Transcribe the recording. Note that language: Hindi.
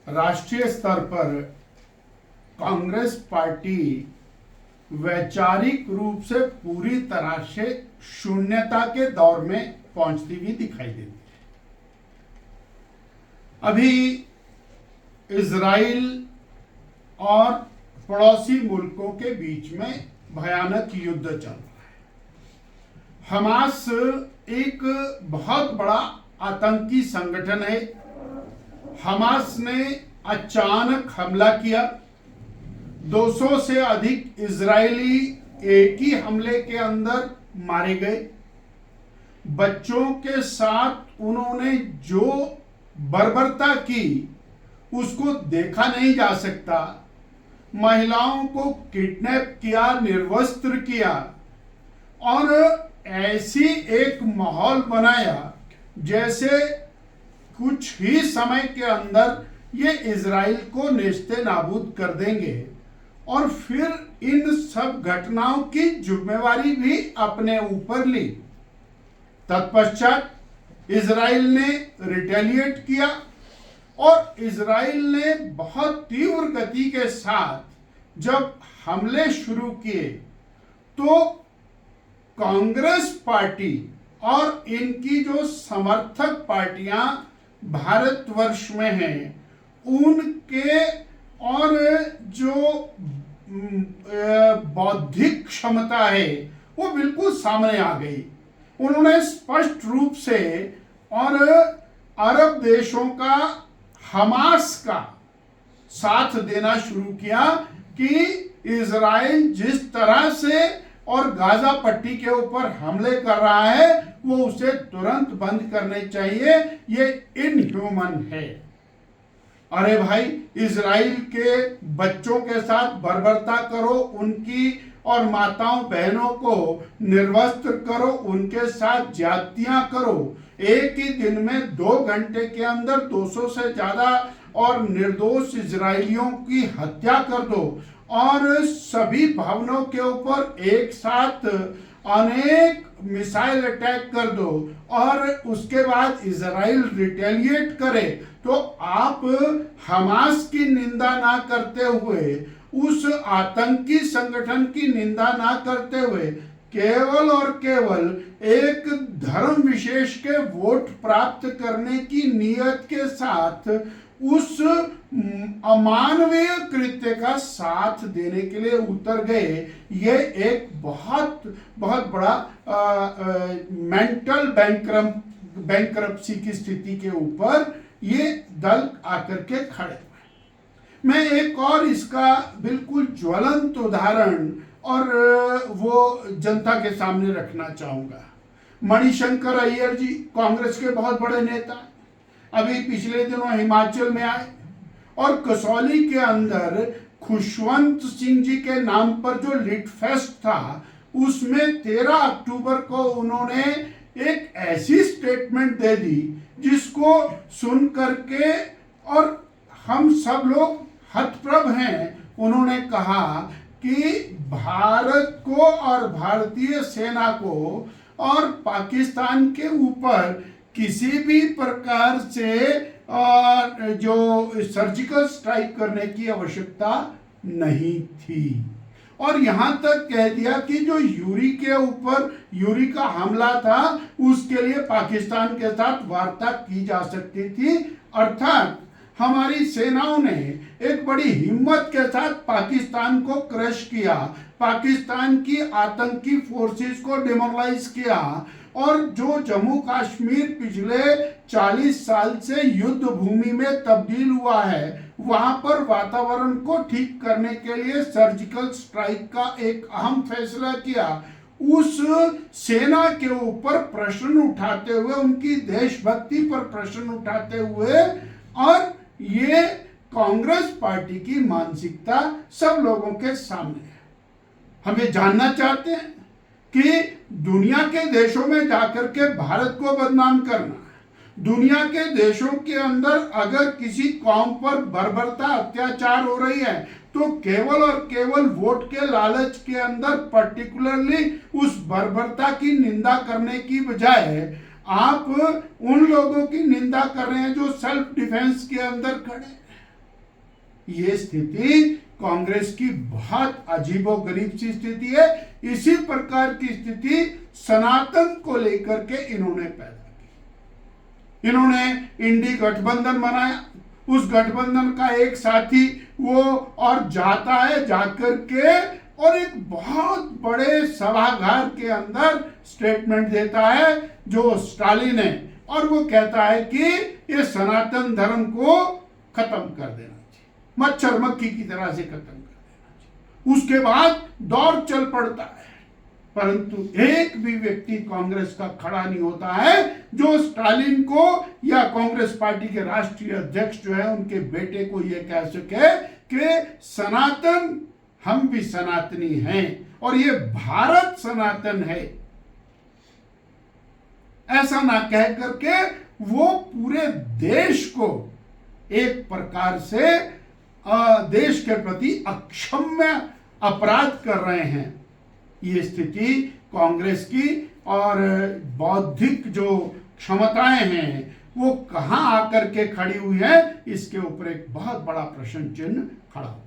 राष्ट्रीय स्तर पर कांग्रेस पार्टी वैचारिक रूप से पूरी तरह से शून्यता के दौर में पहुंचती हुई दिखाई देती है। अभी इजराइल और पड़ोसी मुल्कों के बीच में भयानक युद्ध चल रहा है। हमास एक बहुत बड़ा आतंकी संगठन है। हमास ने अचानक हमला किया। 200 से अधिक इजरायली एक ही हमले के अंदर मारे गए। बच्चों के साथ उन्होंने जो बर्बरता की उसको देखा नहीं जा सकता। महिलाओं को किडनैप किया, निर्वस्त्र किया और ऐसी एक माहौल बनाया जैसे कुछ ही समय के अंदर ये इजराइल को नेस्ते नाबूद कर देंगे और फिर इन सब घटनाओं की जिम्मेवारी भी अपने ऊपर ली। तत्पश्चात इजराइल ने रिटेलिएट किया और इजराइल ने बहुत तीव्र गति के साथ जब हमले शुरू किए तो कांग्रेस पार्टी और इनकी जो समर्थक पार्टियां भारतवर्ष में हैं उनके और जो बौद्धिक क्षमता है वो बिल्कुल सामने आ गई। उन्होंने स्पष्ट रूप से और अरब देशों का हमास का साथ देना शुरू किया कि इजराइल जिस तरह से और गाजा पट्टी के ऊपर हमले कर रहा है वो उसे तुरंत बंद करने चाहिए, ये इनह्यूमन है। अरे भाई, इजराइल के बच्चों के साथ बर्बरता करो, उनकी और माताओं बहनों को निर्वस्त्र करो, उनके साथ ज्यादतियां करो। एक ही दिन में 2 घंटे के अंदर 200 से ज्यादा और निर्दोष इजरायलियों की हत्या कर दो और सभी भवनों के ऊपर एक साथ अनेक मिसाइल अटैक कर दो और उसके बाद इजराइल रिटेलिएट करे, तो आप हमास की निंदा ना करते हुए, उस आतंकी संगठन की निंदा ना करते हुए केवल और केवल एक धर्म विशेष के वोट प्राप्त करने की नियत के साथ उस अमानवीय कृत्य का साथ देने के लिए उतर गए। ये एक बहुत बहुत बड़ा मेंटल बैंक्रप्सी की स्थिति के ऊपर ये दल आकर के खड़े हुए। मैं एक और इसका बिल्कुल ज्वलंत उदाहरण और वो जनता के सामने रखना चाहूंगा। मणिशंकर अय्यर जी कांग्रेस के बहुत बड़े नेता अभी पिछले दिनों हिमाचल में आए और कसौली के अंदर खुशवंत सिंह जी के नाम पर जो लिट फेस्ट था उसमें 13 अक्टूबर को उन्होंने एक ऐसी स्टेटमेंट दे दी जिसको सुन करके और हम सब लोग हतप्रभ हैं। उन्होंने कहा कि भारत को और भारतीय सेना को और पाकिस्तान के ऊपर किसी भी प्रकार से जो सर्जिकल स्ट्राइक करने की आवश्यकता नहीं थी और यहां तक कह दिया कि जो यूरी का हमला था उसके लिए पाकिस्तान के साथ वार्ता की जा सकती थी। अर्थात हमारी सेनाओं ने एक बड़ी हिम्मत के साथ पाकिस्तान को क्रश किया, पाकिस्तान की आतंकी फोर्सेस को डिमोरलाइज किया और जो जम्मू कश्मीर पिछले 40 साल से युद्ध भूमि में तब्दील हुआ है वहां पर वातावरण को ठीक करने के लिए सर्जिकल स्ट्राइक का एक अहम फैसला किया। उस सेना के ऊपर प्रश्न उठाते हुए, उनकी देशभक्ति पर प्रश्न उठाते हुए, और ये कांग्रेस पार्टी की मानसिकता सब लोगों के सामने है। हम ये जानना चाहते हैं कि दुनिया के देशों में जाकर के भारत को बदनाम करना, दुनिया के देशों के अंदर अगर किसी कौम पर बर्बरता अत्याचार हो रही है तो केवल और केवल वोट के लालच के अंदर पर्टिकुलरली उस बर्बरता की निंदा करने की बजाय आप उन लोगों की निंदा कर रहे हैं जो सेल्फ डिफेंस के अंदर खड़े। ये स्थिति कांग्रेस की बहुत अजीबोगरीब सी स्थिति है। इसी प्रकार की स्थिति सनातन को लेकर के इन्होंने पैदा की। इन्होंने इंडी गठबंधन बनाया, उस गठबंधन का एक साथी वो और जाता है, जाकर के और एक बहुत बड़े सभागार के अंदर स्टेटमेंट देता है जो स्टालिन है, और वो कहता है कि ये सनातन धर्म को खत्म कर देना चाहिए, मच्छर मक्खी की तरह से खत्म कर देना चाहिए। उसके बाद दौर चल पड़ता है, परंतु एक भी व्यक्ति कांग्रेस का खड़ा नहीं होता है जो स्टालिन को या कांग्रेस पार्टी के राष्ट्रीय अध्यक्ष जो है उनके बेटे को यह कह सके कि सनातन, हम भी सनातनी हैं और ये भारत सनातन है। ऐसा ना कह करके वो पूरे देश को एक प्रकार से देश के प्रति अक्षम्य अपराध कर रहे हैं। ये स्थिति कांग्रेस की और बौद्धिक जो क्षमताएं हैं वो कहां आकर के खड़ी हुई है, इसके ऊपर एक बहुत बड़ा प्रश्न चिन्ह खड़ा हो।